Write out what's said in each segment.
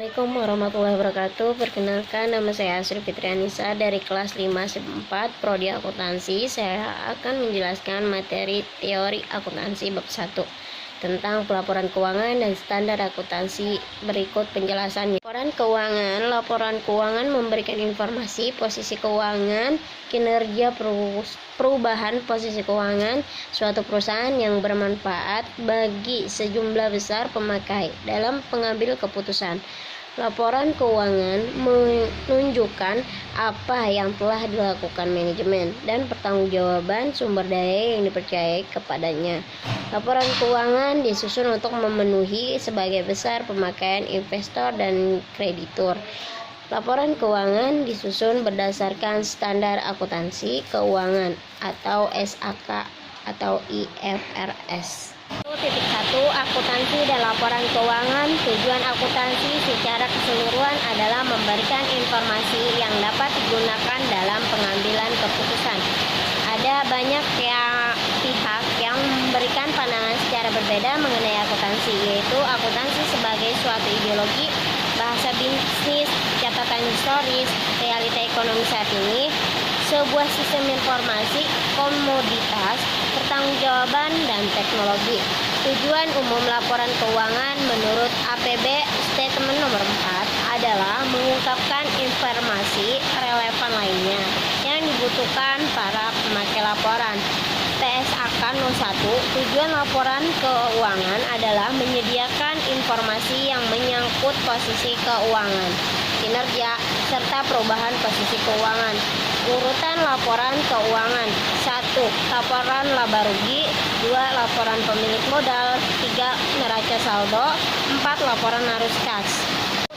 Assalamualaikum warahmatullahi wabarakatuh. Perkenalkan, nama saya Asri Fitrianisa dari kelas 5 4 Prodi Akuntansi. Saya akan menjelaskan materi teori akuntansi bab 1 tentang pelaporan keuangan dan standar akuntansi. Berikut penjelasannya. Laporan keuangan memberikan informasi posisi keuangan, kinerja, perubahan posisi keuangan suatu perusahaan yang bermanfaat bagi sejumlah besar pemakai dalam pengambil keputusan. Laporan keuangan menunjukkan apa yang telah dilakukan manajemen dan pertanggungjawaban sumber daya yang dipercayai kepadanya. Laporan keuangan disusun untuk memenuhi sebagai besar pemakaian investor dan kreditur. Laporan keuangan disusun berdasarkan standar akuntansi keuangan atau SAK atau IFRS. 1. Akuntansi dan laporan keuangan. Tujuan akuntansi secara keseluruhan adalah memberikan informasi yang dapat digunakan dalam pengambilan keputusan. Ada banyak pihak yang memberikan pandangan secara berbeda mengenai akuntansi, yaitu akuntansi sebagai suatu ideologi, bahasa bisnis, catatan historis, realita ekonomi saat ini, sebuah sistem informasi, komoditas, pertanggungjawaban, dan teknologi. Tujuan umum laporan keuangan menurut APB Statement nomor 4 adalah mengungkapkan informasi relevan lainnya yang dibutuhkan para pemakai laporan. TSAK 01. Tujuan laporan keuangan adalah menyediakan informasi yang menyangkut posisi keuangan, kinerja, serta perubahan posisi keuangan. Urutan laporan keuangan. 1. Laporan laba rugi. 2. Laporan pemilik modal. 3. Neraca saldo. 4. Laporan arus kas.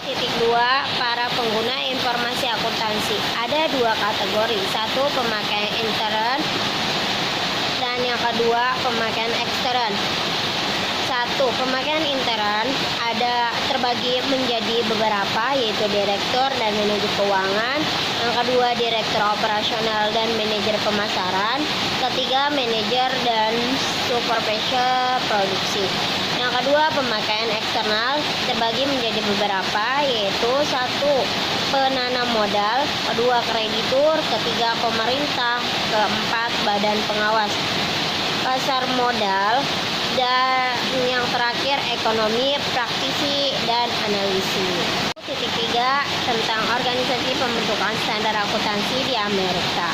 2. Para pengguna informasi akuntansi. Ada dua kategori. 1. Pemakaian intern dan yang kedua pemakaian ekstern. 1. Pemakaian intern ada terbagi menjadi beberapa, yaitu direktur dan manajer keuangan. Yang kedua direktur operasional dan manajer pemasaran. Ketiga manajer dan supervisor produksi. Yang kedua pemakaian eksternal terbagi menjadi beberapa, yaitu 1. Penanam modal, kedua kreditur, ketiga pemerintah, keempat badan pengawas pasar modal, dan yang terakhir ekonomi, praktisi, dan analisis. 3. Tentang organisasi pembentukan standar akuntansi di Amerika.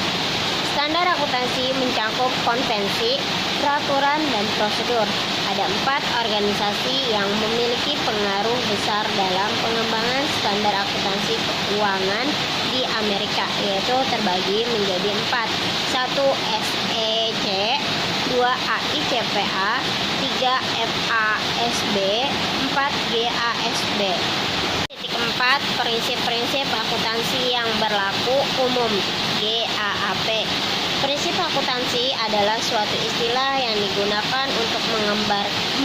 Standar akuntansi mencakup konvensi, peraturan, dan prosedur. Ada 4 organisasi yang memiliki pengaruh besar dalam pengembangan standar akuntansi keuangan di Amerika, yaitu terbagi menjadi 4. 1. SEC, 2. AICPA, 3. FASB, 4. GASB. 4. Prinsip-prinsip akuntansi yang berlaku umum, GAAP. Prinsip akuntansi adalah suatu istilah yang digunakan untuk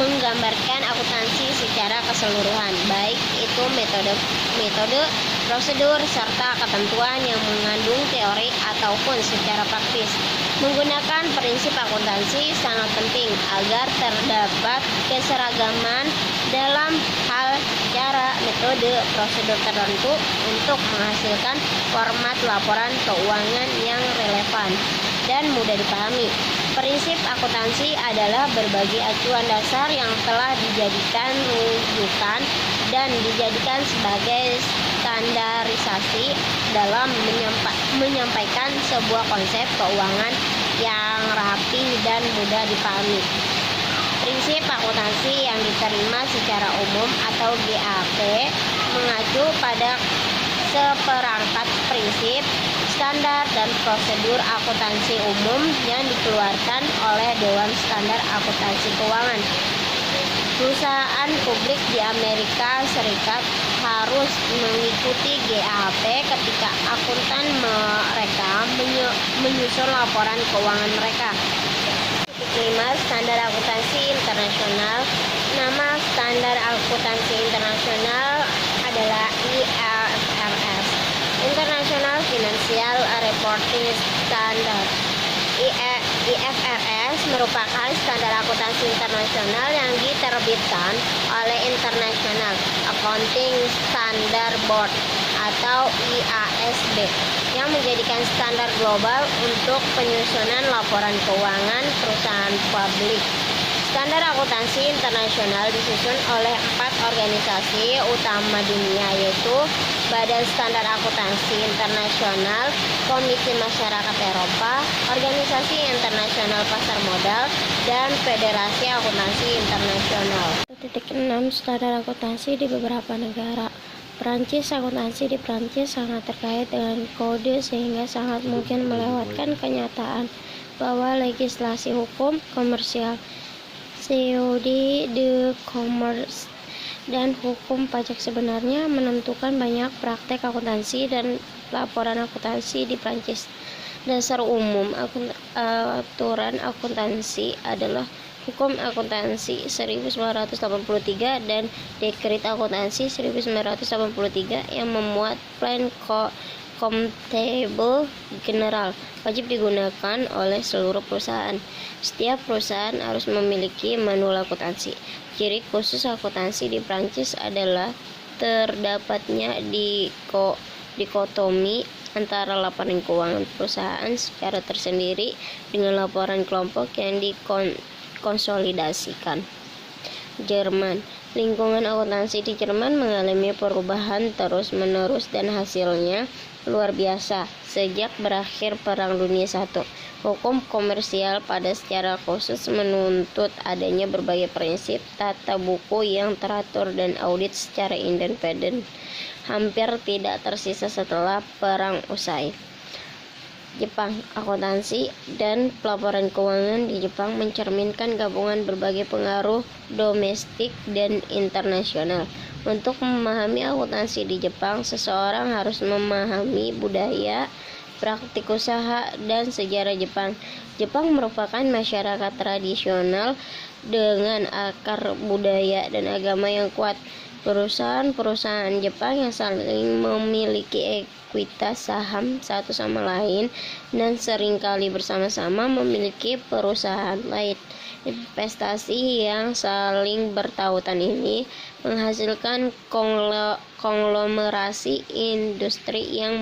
menggambarkan akuntansi secara keseluruhan, baik itu metode, prosedur, serta ketentuan yang mengandung teori ataupun secara praktis. Menggunakan prinsip akuntansi sangat penting agar terdapat keseragaman dalam hal cara, metode, prosedur tertentu untuk menghasilkan format laporan keuangan yang relevan dan mudah dipahami. Prinsip akuntansi adalah berbagai acuan dasar yang telah dijadikan rujukan dan dijadikan sebagai standarisasi dalam menyampaikan sebuah konsep keuangan yang rapi dan mudah dipahami. Prinsip akuntansi yang diterima secara umum atau GAP mengacu pada seperangkat prinsip, standar, dan prosedur akuntansi umum yang dikeluarkan oleh Dewan Standar Akuntansi Keuangan. Perusahaan publik di Amerika Serikat harus mengikuti GAP ketika akuntan mereka menyusun laporan keuangan mereka. 5. Standar akuntansi internasional. Nama standar akuntansi internasional adalah IFRS, International Financial Reporting Standard. IFRS merupakan standar akuntansi internasional yang diterbitkan oleh International Accounting Standard Board atau IASB yang menjadikan standar global untuk penyusunan laporan keuangan perusahaan publik. Standar akuntansi internasional disusun oleh 4 organisasi utama dunia, yaitu Badan Standar Akuntansi Internasional, Komisi Masyarakat Eropa, Organisasi Internasional Pasar Modal, dan Federasi Akuntansi Internasional. 6. Standar akuntansi di beberapa negara. Perancis. Akuntansi di Perancis sangat terkait dengan kode sehingga sangat mungkin melewatkan kenyataan bahwa legislasi hukum komersial, Code de Commerce, dan hukum pajak sebenarnya menentukan banyak praktek akuntansi dan laporan akuntansi di Prancis. Dasar umum aturan akuntansi adalah Hukum Akuntansi 1983 dan Dekret Akuntansi 1983 yang memuat Plan Comptable General wajib digunakan oleh seluruh perusahaan. Setiap perusahaan harus memiliki manual akuntansi. Ciri khusus akuntansi di Prancis adalah terdapatnya dikotomi antara laporan keuangan perusahaan secara tersendiri dengan laporan kelompok yang dikonsolidasikan. Jerman. Lingkungan akuntansi di Jerman mengalami perubahan terus-menerus dan hasilnya luar biasa sejak berakhir Perang Dunia I. Hukum komersial pada secara khusus menuntut adanya berbagai prinsip tata buku yang teratur dan audit secara independen. Hampir tidak tersisa setelah perang usai. Jepang. Akuntansi dan pelaporan keuangan di Jepang mencerminkan gabungan berbagai pengaruh domestik dan internasional. Untuk memahami akuntansi di Jepang, seseorang harus memahami budaya, praktik usaha, dan sejarah Jepang. Jepang merupakan masyarakat tradisional dengan akar budaya dan agama yang kuat. Perusahaan-perusahaan Jepang yang saling memiliki ekuitas saham satu sama lain dan seringkali bersama-sama memiliki perusahaan lain. Investasi yang saling bertautan ini menghasilkan konglomerasi industri yang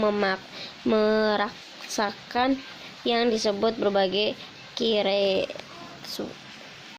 meraksakan yang disebut berbagai kiretsu.